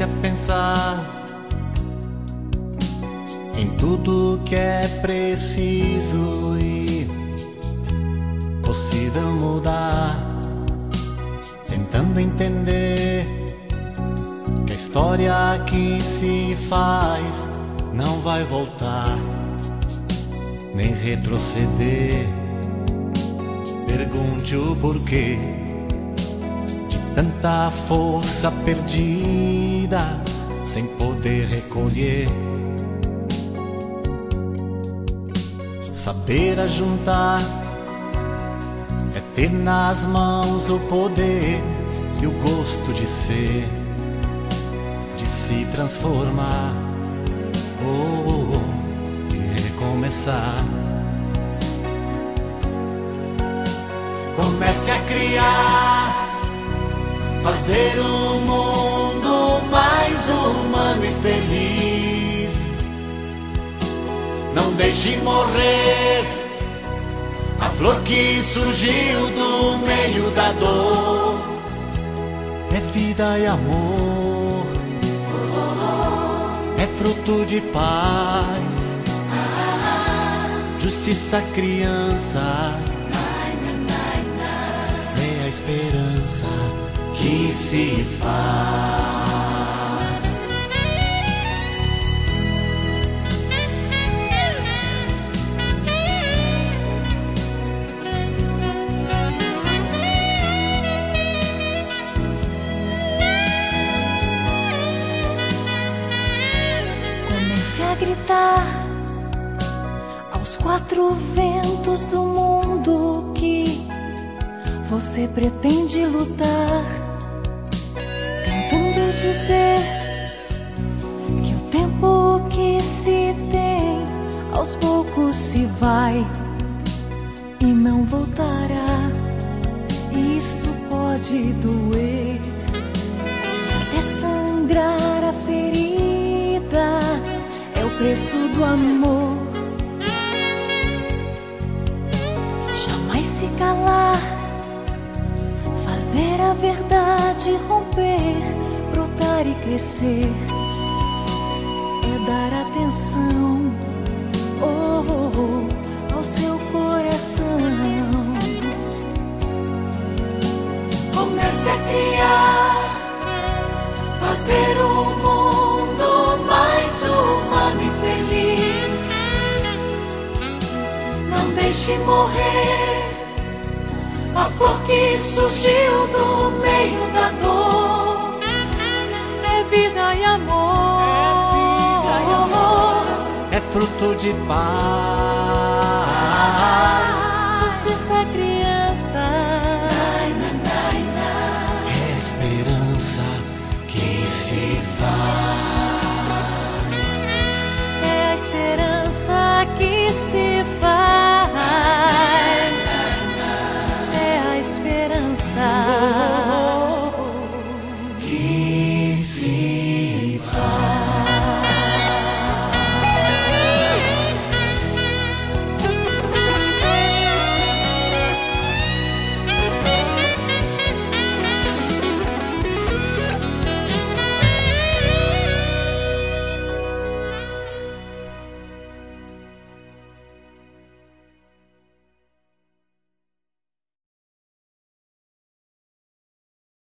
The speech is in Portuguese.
Comece a pensar em tudo que é preciso e possível mudar, tentando entender que a história que se faz não vai voltar, nem retroceder. Pergunte o porquê de tanta força perdida, sem poder recolher. Saber ajuntar é ter nas mãos o poder e o gosto de ser, de se transformar, e recomeçar. Comece a criar, fazer o mundo mais humano e feliz. Não deixe morrer a flor que surgiu do meio da dor. É vida e amor, é fruto de paz, justiça, criança, é a esperança que se faz. Comece a gritar aos quatro ventos do mundo que você pretende lutar, tentando dizer que o tempo que se tem aos poucos se vai e não voltará. Isso pode doer, até sangrar a ferida, é o preço do amor. Jamais se calar, fazer a verdade romper, brotar e crescer, é dar atenção, ao seu coração. Comece a criar, fazer o mundo mais humano e feliz. Não deixe morrer a flor que surgiu do meio da dor. É vida e amor, é fruto de paz,